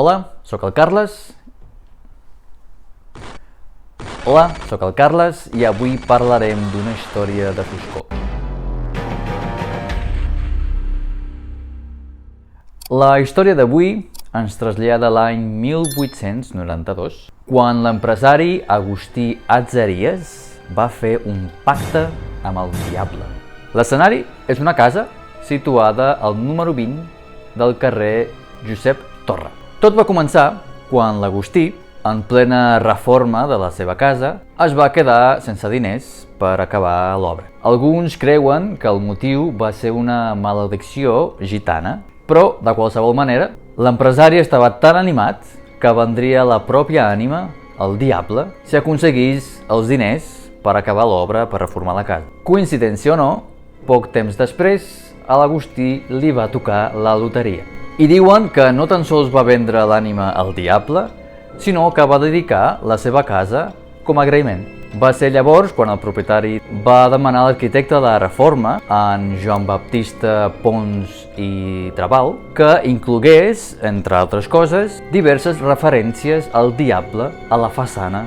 Hola, sóc el Carles. Hola, sóc el Carles i avui parlarem d'una història de foscor. La història d'avui ens trasllada a l'any 1892, quan l'empresari Agustí Atzeries va fer un pacte amb el diable. L'escenari és una casa situada al número 20 del carrer Josep Torra. Tot va començar quan l'Agustí, en plena reforma de la seva casa, es va quedar sense diners per acabar l'obra. Alguns creuen que el motiu va ser una maledicció gitana, però, de qualsevol manera, l'empresari estava tan animat que vendria la pròpia ànima, el diable, si aconseguís els diners per acabar l'obra per reformar la casa. Coincidència o no, poc temps després, a l'Agustí li va tocar la loteria. I diuen que no tan sols va vendre l'ànima al diable, sinó que va dedicar la seva casa com a agraïment. Va ser llavors quan el propietari va demanar a l'arquitecte de reforma, en Joan Baptista Pons i Trabal, que inclogués, entre altres coses, diverses referències al diable a la façana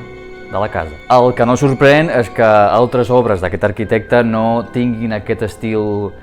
de la casa. El que no sorprèn és que altres obres d'aquest arquitecte no tinguin aquest estil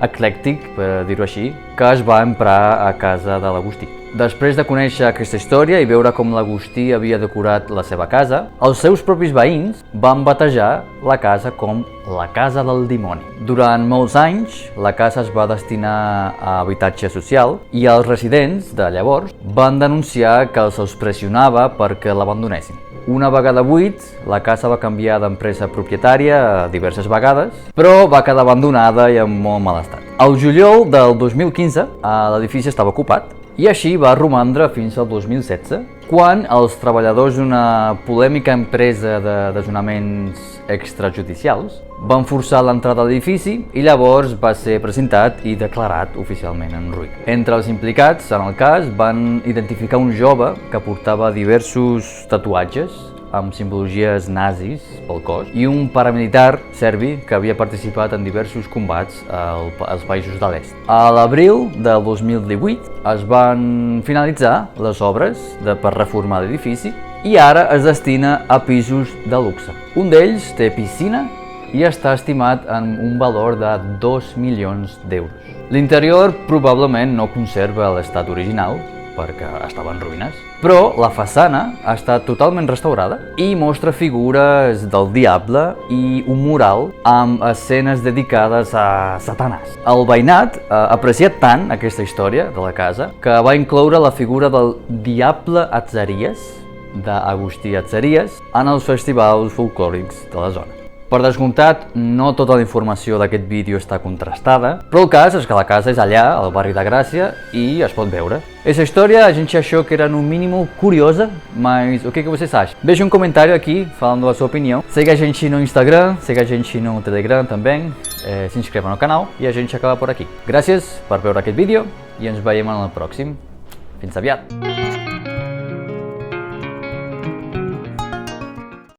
eclèctic, per dir-ho així, que es va emprar a casa de l'Agustí. Després de conèixer aquesta història i veure com l'Agustí havia decorat la seva casa, els seus propis veïns van batejar la casa com la Casa del Dimoni. Durant molts anys, la casa es va destinar a habitatge social i els residents de llavors van denunciar que els pressionava perquè l'abandonessin. Una vegada buit, la casa va canviar d'empresa propietària diverses vegades, però va quedar abandonada i en molt mal estat. Al juliol del 2015, l'edifici estava ocupat i així va romandre fins al 2016, quan els treballadors d'una polèmica empresa de desnonaments extrajudicials van forçar l'entrada a l'edifici i llavors va ser presentat i declarat oficialment en ruïna. Entre els implicats en el cas van identificar un jove que portava diversos tatuatges amb simbologies nazis pel cos i un paramilitar serbi que havia participat en diversos combats als països de l'est. A l'abril del 2018 es van finalitzar les obres per reformar l'edifici i ara es destina a pisos de luxe. Un d'ells té piscina i està estimat en un valor de 2 milions d'euros. L'interior probablement no conserva l'estat original, perquè estava en ruïnes, però la façana ha estat totalment restaurada i mostra figures del diable i un mural amb escenes dedicades a Satanàs. El veïnat ha apreciat tant aquesta història de la casa que va incloure la figura del diable Atzeries, d'Agustí Atzeries, en els festivals folclòrics de la zona. Per descomptat, no tota la informació d'aquest vídeo està contrastada, però el cas és que la casa és allà, al barri de Gràcia, e es pot veure. Essa história a gente achou que era no mínimo curiosa, mas o que vocês acham? Deixe um comentário aqui falando a sua opinião. Siga a gente no Instagram, siga a gente no Telegram também, se inscreva no canal e a gente acaba por aqui. Gràcies per veure aquest vídeo i ens veiem en el pròxim. Fins aviat!